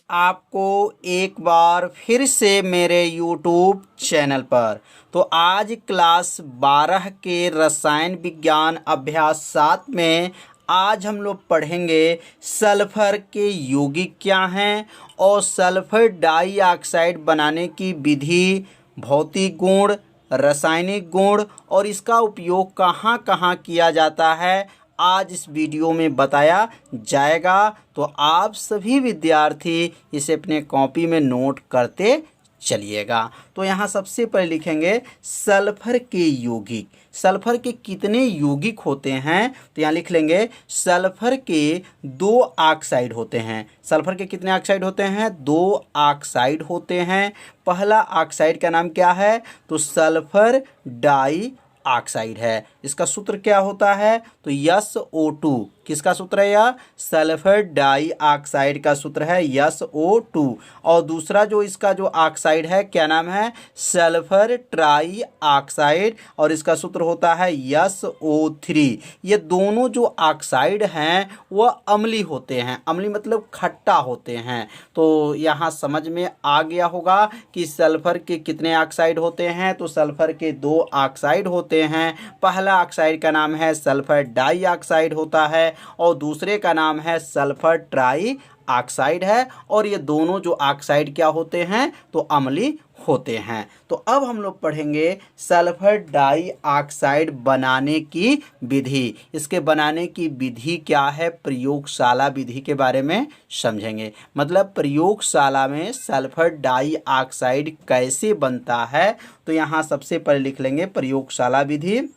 आपको एक बार फिर से मेरे YouTube चैनल पर। तो आज क्लास 12 के रसायन विज्ञान अभ्यास 7 में आज हम लोग पढ़ेंगे सल्फर के यौगिक क्या हैं और सल्फर डाइऑक्साइड बनाने की विधि, भौतिक गुण, रासायनिक गुण और इसका उपयोग कहाँ कहाँ किया जाता है आज इस वीडियो में बताया जाएगा। तो आप सभी विद्यार्थी इसे अपने कॉपी में नोट करते चलिएगा। तो यहाँ सबसे पहले लिखेंगे सल्फर के यौगिक। सल्फर के कितने यौगिक होते हैं? तो यहाँ लिख लेंगे सल्फर के 2 ऑक्साइड होते हैं। सल्फर के कितने ऑक्साइड होते हैं? 2 ऑक्साइड होते हैं। पहला ऑक्साइड का नाम क्या है? तो सल्फर डाई ऑक्साइड है। इसका सूत्र क्या होता है? तो SO2। किसका सूत्र है? यह सल्फर डाई ऑक्साइड का सूत्र है SO2। और दूसरा जो इसका जो ऑक्साइड है क्या नाम है? सल्फर ट्राई ऑक्साइड और इसका सूत्र होता है SO3। ये दोनों जो ऑक्साइड हैं वह अम्लीय होते हैं। अम्लीय मतलब खट्टा होते हैं। तो यहाँ समझ में आ गया होगा कि सल्फर के कितने ऑक्साइड होते हैं। तो सल्फर के 2 ऑक्साइड होते हैं। पहला ऑक्साइड का नाम है सल्फर डाई ऑक्साइड होता है और दूसरे का नाम है सल्फर ट्राई ऑक्साइड है। और ये दोनों जो ऑक्साइड क्या होते हैं? तो अम्लीय होते हैं। तो अब हम लोग पढ़ेंगे सल्फर डाई ऑक्साइड बनाने की विधि। इसके बनाने की विधि क्या है? प्रयोगशाला विधि के बारे में समझेंगे। मतलब प्रयोगशाला में सल्फर डाई ऑक्साइड कैसे बनता है। तो यहाँ सबसे पहले लिख लेंगे प्रयोगशाला विधि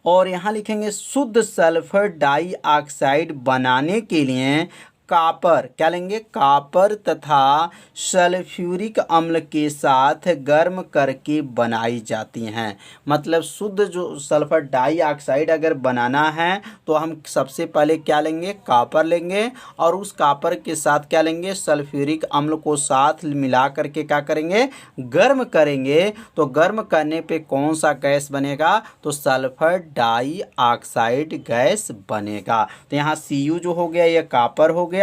और यहाँ लिखेंगे शुद्ध सल्फर डाइऑक्साइड बनाने के लिए कॉपर क्या लेंगे? कॉपर तथा सल्फ्यूरिक अम्ल के साथ गर्म करके बनाई जाती हैं। मतलब शुद्ध जो सल्फर डाइऑक्साइड अगर बनाना है तो हम सबसे पहले क्या लेंगे? कॉपर लेंगे और उस कॉपर के साथ क्या लेंगे? सल्फ्यूरिक अम्ल को साथ मिला करके क्या करेंगे? गर्म करेंगे। तो गर्म करने पे कौन सा गैस बनेगा? तो सल्फर डाइऑक्साइड गैस बनेगा। तो यहाँ Cu जो हो गया ये कॉपर हो गया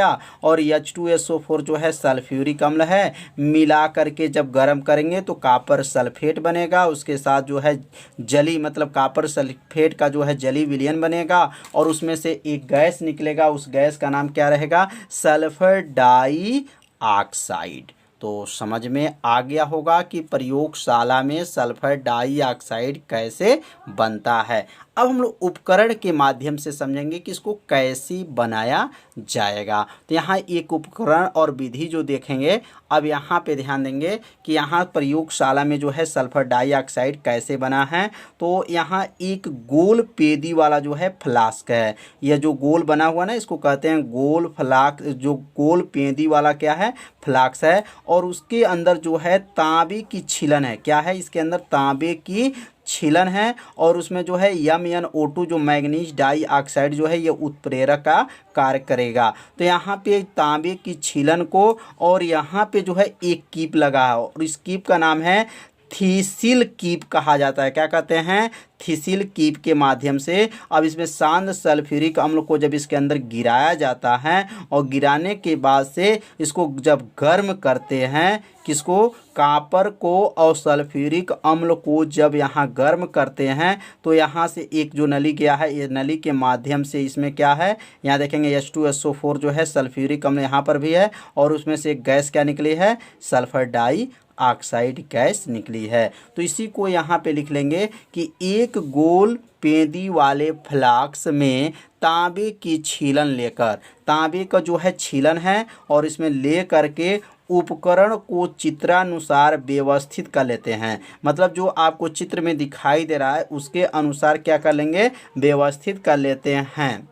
और H2SO4 जो है सल्फ्यूरिक अम्ल है। मिला करके जब गर्म करेंगे तो कॉपर सल्फेट बनेगा। उसके साथ जो है जली मतलब कॉपर सल्फेट का जो है जली विलयन बनेगा और उसमें से एक गैस निकलेगा। उस गैस का नाम क्या रहेगा? Sulphur dioxide. तो समझ में आ गया होगा कि प्रयोगशाला में सल्फर डाइऑक्साइड कैसे बनता है। अब हम लोग उपकरण के माध्यम से समझेंगे कि इसको कैसे बनाया जाएगा। तो यहाँ एक उपकरण और विधि जो देखेंगे। अब यहाँ पे ध्यान देंगे कि यहाँ प्रयोगशाला में जो है सल्फर डाइऑक्साइड कैसे बना है। तो यहाँ एक गोल पेदी वाला जो है फ्लास्क है। यह जो गोल बना हुआ ना इसको कहते हैं गोल फ्लास्क। जो गोल पेदी वाला क्या है? फ्लास्क है। और उसके अंदर जो है तांबे की छीलन है। क्या है? इसके अंदर तांबे की छीलन है और उसमें जो है MnO2 जो मैग्नीज डाइऑक्साइड जो है ये उत्प्रेरक का कार्य करेगा। तो यहाँ पे तांबे की छीलन को और यहाँ पे जो है एक कीप लगा है और इस कीप का नाम है थीसिल कीप कहा जाता है। क्या कहते हैं? थीसिल कीप के माध्यम से अब इसमें शांत सल्फ्यूरिक अम्ल को जब इसके अंदर गिराया जाता है और गिराने के बाद से इसको जब गर्म करते हैं, किसको? कॉपर को और सल्फ्यूरिक अम्ल को जब यहाँ गर्म करते हैं तो यहाँ से एक जो नली गया है ये नली के माध्यम से इसमें क्या है? यहाँ देखेंगे H2SO4 जो है सल्फ्यूरिक अम्ल यहाँ पर भी है और उसमें से एक गैस क्या निकली है? सल्फर डाई ऑक्साइड गैस निकली है। तो इसी को यहाँ पे लिख लेंगे कि एक गोल पेदी वाले फ्लास्क में तांबे की छीलन लेकर, तांबे का जो है छीलन है और इसमें ले करके उपकरण को चित्रानुसार व्यवस्थित कर लेते हैं। मतलब जो आपको चित्र में दिखाई दे रहा है उसके अनुसार क्या कर लेंगे? व्यवस्थित कर लेते हैं।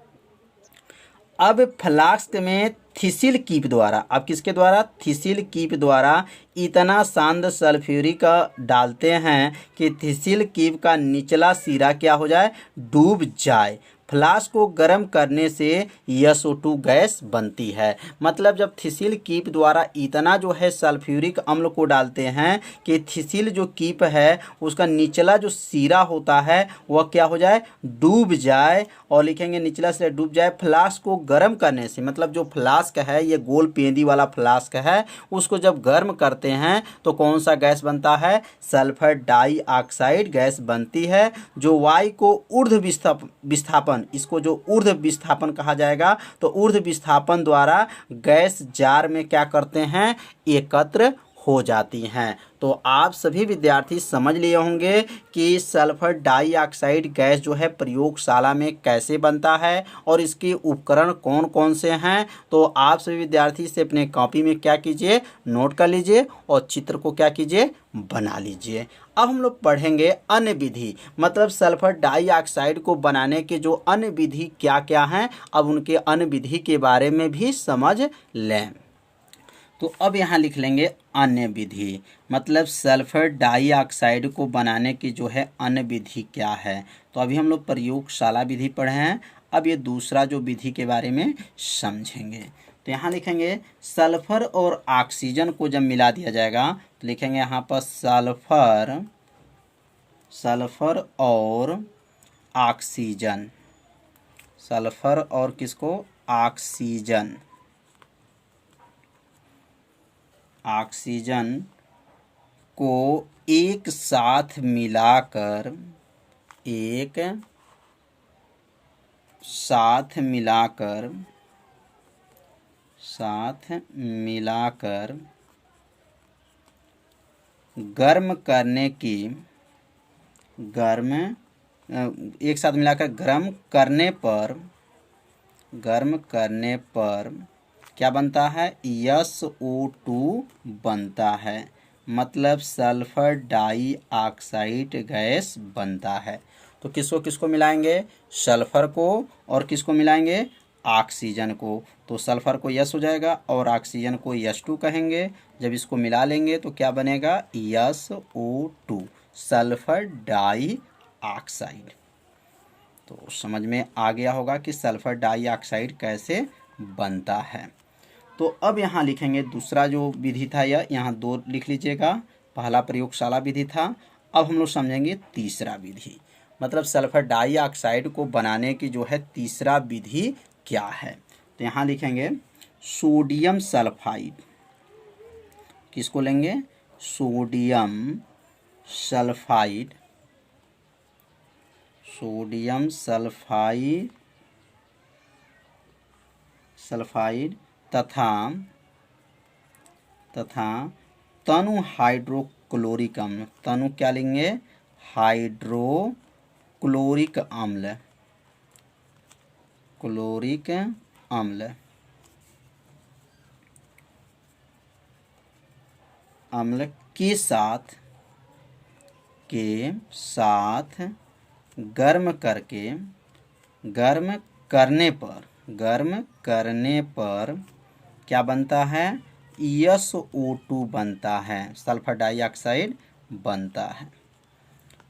अब फ्लास्क में थीसिल कीप द्वारा, अब किसके द्वारा? थीसिल कीप द्वारा इतना शांत सल्फ्यूरिक डालते हैं कि थीसिल कीप का निचला सिरा क्या हो जाए? डूब जाए। फ्लास्क को गर्म करने से SO2 गैस बनती है। मतलब जब थिसिल कीप द्वारा इतना जो है सल्फ्यूरिक अम्ल को डालते हैं कि थिसिल जो कीप है उसका निचला जो सिरा होता है वह क्या हो जाए, डूब जाए। और लिखेंगे निचला सिरा डूब जाए। फ्लास्क को गर्म करने से, मतलब जो फ्लास्क है ये गोल पेंदी वाला फ्लास्क है, उसको जब गर्म करते हैं तो कौन सा गैस बनता है, सल्फर डाइऑक्साइड गैस बनती है। जो वायु को ऊर्ध्व विस्थापन, इसको जो ऊर्ध्व विस्थापन कहा जाएगा, तो ऊर्ध्व विस्थापन द्वारा गैस जार में क्या करते हैं, एकत्र हो जाती हैं। तो आप सभी विद्यार्थी समझ लिए होंगे कि सल्फर डाइऑक्साइड गैस जो है प्रयोगशाला में कैसे बनता है और इसके उपकरण कौन कौन से हैं। तो आप सभी विद्यार्थी से अपने कॉपी में क्या कीजिए, नोट कर लीजिए और चित्र को क्या कीजिए, बना लीजिए। अब हम लोग पढ़ेंगे अन्य विधि, मतलब सल्फर डाइऑक्साइड को बनाने के जो अन्य विधि क्या क्या हैं, अब उनके अन्य विधि के बारे में भी समझ लें। तो अब यहाँ लिख लेंगे अन्य विधि, मतलब सल्फर डाइऑक्साइड को बनाने की जो है अन्य विधि क्या है। तो अभी हम लोग प्रयोगशाला विधि पढ़े हैं, अब ये दूसरा जो विधि के बारे में समझेंगे। तो यहाँ लिखेंगे सल्फर और ऑक्सीजन को जब मिला दिया जाएगा तो लिखेंगे यहाँ पर सल्फर और ऑक्सीजन, सल्फर और किसको, ऑक्सीजन को एक साथ मिलाकर गर्म करने की गर्म करने पर क्या बनता है, SO2 बनता है। मतलब सल्फर डाइऑक्साइड गैस बनता है। तो किसको किसको मिलाएंगे, सल्फर को और किसको मिलाएंगे, ऑक्सीजन को। तो सल्फर को S हो जाएगा और ऑक्सीजन को S2 कहेंगे। जब इसको मिला लेंगे तो क्या बनेगा, SO2, सल्फर डाइऑक्साइड। तो समझ में आ गया होगा कि सल्फर डाइऑक्साइड कैसे बनता है। तो अब यहाँ लिखेंगे दूसरा जो विधि था, यह यहाँ 2 लिख लीजिएगा। पहला प्रयोगशाला विधि था। अब हम लोग समझेंगे तीसरा विधि, मतलब सल्फर डाइऑक्साइड को बनाने की जो है तीसरा विधि क्या है। तो यहाँ लिखेंगे सोडियम सल्फाइड, किसको लेंगे, सोडियम सल्फाइड तथा तनु हाइड्रोक्लोरिक अम्ल, तनु क्या लेंगे, हाइड्रोक्लोरिक अम्ल के साथ गर्म करने पर क्या बनता है, SO2 बनता है, सल्फर डाइऑक्साइड बनता है।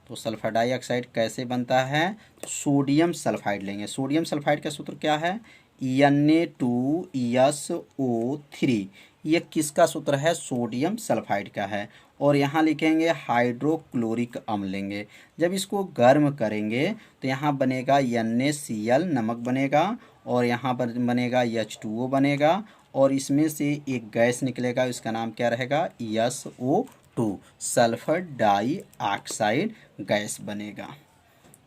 तो सल्फर डाइऑक्साइड कैसे बनता है, तो सोडियम सल्फाइड लेंगे। सोडियम सल्फाइड का सूत्र क्या है, Na2SO3। ये किसका सूत्र है, सोडियम सल्फाइड का है। और यहाँ लिखेंगे हाइड्रोक्लोरिक अम्ल लेंगे। जब इसको गर्म करेंगे तो यहाँ बनेगा NaCl, नमक बनेगा, और यहाँ पर बनेगा H2O बनेगा, और इसमें से एक गैस निकलेगा, इसका नाम क्या रहेगा, SO2, सल्फर डाइऑक्साइड गैस बनेगा।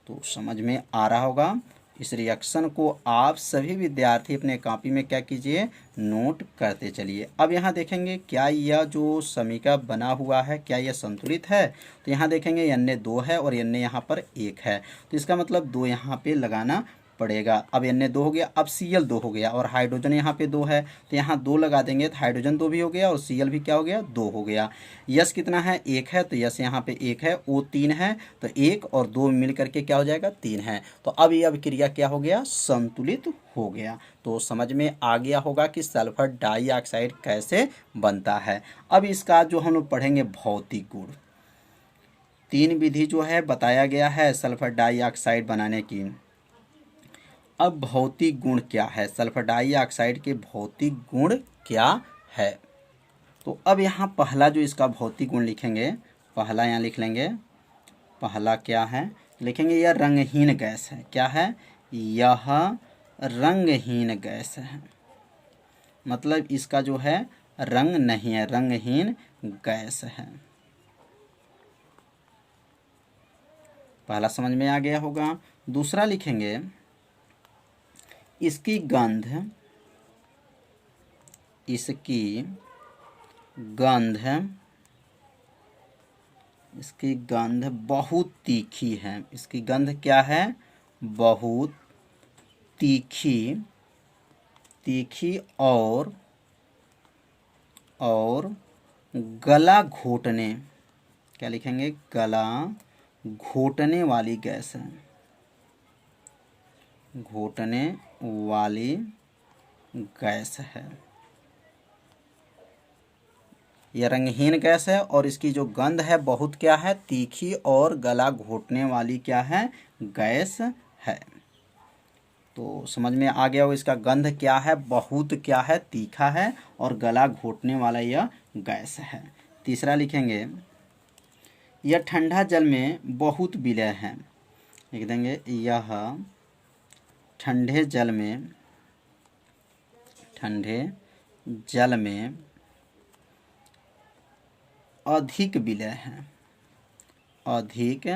तो समझ में आ रहा होगा। इस रिएक्शन को आप सभी विद्यार्थी अपने कॉपी में क्या कीजिए, नोट करते चलिए। अब यहाँ देखेंगे क्या यह जो समीकरण बना हुआ है क्या यह संतुलित है। तो यहाँ देखेंगे Na2 है और Na यहाँ पर 1 है, तो इसका मतलब 2 यहाँ पे लगाना पड़ेगा। अब Na2 हो गया, अब Cl 2 हो गया, और हाइड्रोजन यहाँ पे 2 है, तो यहाँ 2 लगा देंगे तो हाइड्रोजन 2 भी हो गया और Cl भी क्या हो गया, 2 हो गया। यस कितना है, 1 है, तो यस यहाँ पे 1 है, O 3 है, तो 1 और 2 मिल करके क्या हो जाएगा, 3 है। तो अब ये अभिक्रिया क्या हो गया, संतुलित हो गया। तो समझ में आ गया होगा कि सल्फर डाइऑक्साइड कैसे बनता है। अब इसका जो हम लोग पढ़ेंगे भौतिक गुण, 3 विधि जो है बताया गया है सल्फर डाइऑक्साइड बनाने की। अब भौतिक गुण क्या है, सल्फर डाइऑक्साइड के भौतिक गुण क्या है। तो अब यहाँ पहला जो इसका भौतिक गुण लिखेंगे, पहला यहाँ लिख लेंगे। पहला क्या है, लिखेंगे यह रंगहीन गैस है। क्या है, यह रंगहीन गैस है, मतलब इसका जो है रंग नहीं है, रंगहीन गैस है। पहला समझ में आ गया होगा। दूसरा लिखेंगे इसकी गंध, इसकी गंध, इसकी गंध बहुत तीखी है। इसकी गंध क्या है, बहुत तीखी, तीखी और गला घोटने, क्या लिखेंगे, गला घोटने वाली गैस है, घोटने वाली गैस है। यह रंगहीन गैस है और इसकी जो गंध है बहुत क्या है, तीखी और गला घोटने वाली क्या है, गैस है। तो समझ में आ गया हो, इसका गंध क्या है, बहुत क्या है, तीखा है और गला घोटने वाला यह गैस है। तीसरा लिखेंगे यह ठंडा जल में बहुत विलय है। लिख देंगे यह ठंडे जल में, ठंडे जल में अधिक विलय है, अधिक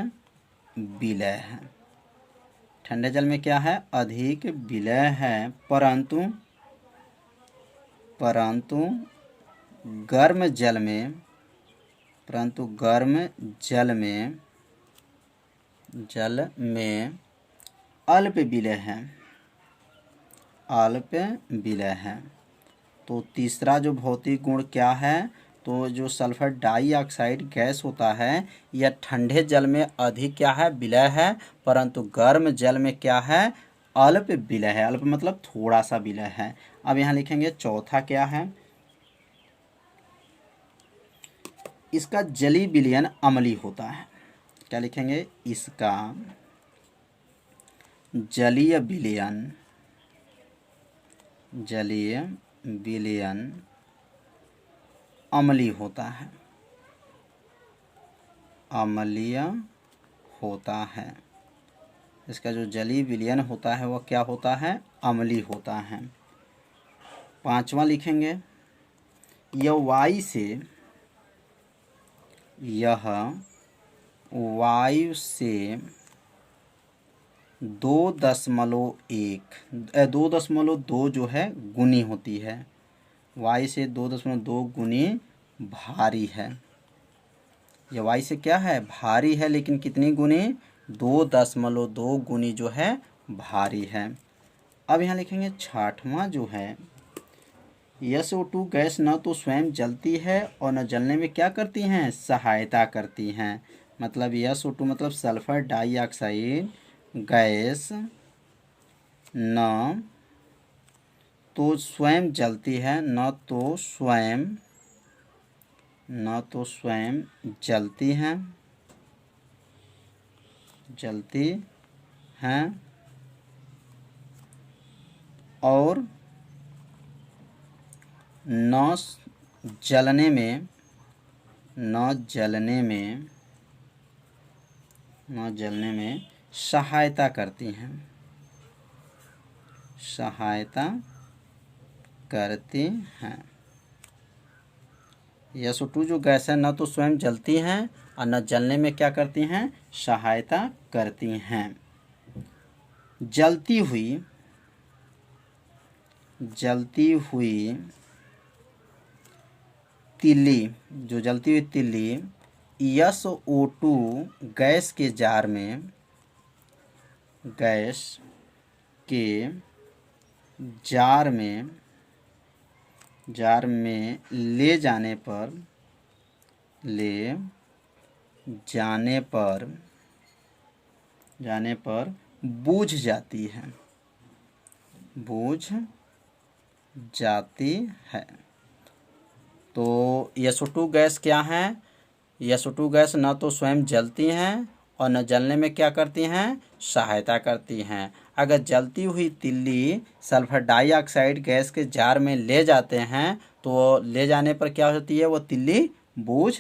विलय है। ठंडे जल में क्या है, अधिक विलय है, परंतु गर्म जल में, परंतु गर्म जल में अल्प विलय है, अल्प विलय है। तो तीसरा जो भौतिक गुण क्या है, तो जो सल्फर डाइऑक्साइड गैस होता है यह ठंडे जल में अधिक क्या है, विलय है, परंतु गर्म जल में क्या है, अल्प विलय है। अल्प मतलब थोड़ा सा विलय है। अब यहाँ लिखेंगे चौथा क्या है, इसका जलीय विलयन अम्लीय होता है। क्या लिखेंगे, इसका जलीय विलयन, जलीय विलयन अम्लीय होता है, अम्लीय होता है। इसका जो जलीय विलयन होता है वह क्या होता है, अम्लीय होता है। पांचवा लिखेंगे यह वायु से, यह वायु से 2.1 जो है गुनी होती है, वायु से 2.2 गुनी भारी है। यह वायु से क्या है, भारी है, लेकिन कितनी गुनी, 2.2 गुनी जो है भारी है। अब यहाँ लिखेंगे छठवां जो है SO2 गैस न तो स्वयं जलती है और न जलने में क्या करती हैं, सहायता करती हैं। मतलब SO2 मतलब सल्फर डाइऑक्साइड गैस न तो स्वयं जलती है, न तो स्वयं जलती हैं, जलती हैं और न जलने में सहायता करती हैं, सहायता करती हैं। SO2 जो गैस है न तो स्वयं जलती हैं और न जलने में क्या करती हैं, सहायता करती हैं। जलती हुई तिल्ली, जो जलती हुई तिल्ली SO2 गैस के जार में ले जाने पर बुझ जाती है, तो SO2 गैस क्या है, SO2 गैस न तो स्वयं जलती हैं और न जलने में क्या करती हैं, सहायता करती हैं। अगर जलती हुई तिल्ली सल्फर डाइऑक्साइड गैस के जार में ले जाते हैं तो ले जाने पर क्या होती है, वो तिल्ली बुझ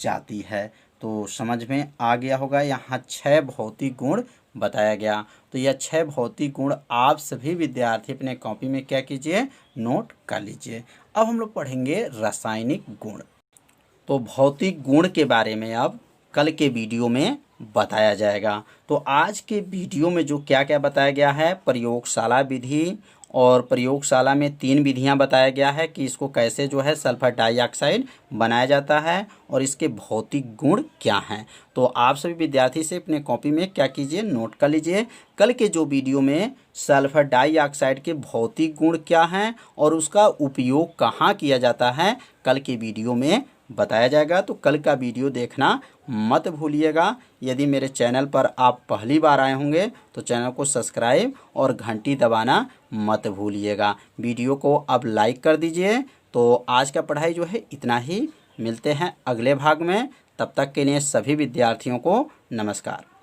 जाती है। तो समझ में आ गया होगा, यहाँ 6 भौतिक गुण बताया गया। तो यह 6 भौतिक गुण आप सभी विद्यार्थी अपने कॉपी में क्या कीजिए, नोट कर लीजिए। अब हम लोग पढ़ेंगे रासायनिक गुण। तो भौतिक गुण के बारे में अब कल के वीडियो में बताया जाएगा। तो आज के वीडियो में जो क्या क्या बताया गया है, प्रयोगशाला विधि, और प्रयोगशाला में 3 विधियां बताया गया है कि इसको कैसे जो है सल्फर डाइऑक्साइड बनाया जाता है और इसके भौतिक गुण क्या हैं। तो आप सभी विद्यार्थी से अपने कॉपी में क्या कीजिए, नोट कर लीजिए। कल के जो वीडियो में सल्फर डाइऑक्साइड के भौतिक गुण क्या हैं और उसका उपयोग कहाँ किया जाता है, कल के वीडियो में बताया जाएगा। तो कल का वीडियो देखना मत भूलिएगा। यदि मेरे चैनल पर आप पहली बार आए होंगे तो चैनल को सब्सक्राइब और घंटी दबाना मत भूलिएगा। वीडियो को अब लाइक कर दीजिए। तो आज का पढ़ाई जो है इतना ही, मिलते हैं अगले भाग में। तब तक के लिए सभी विद्यार्थियों को नमस्कार।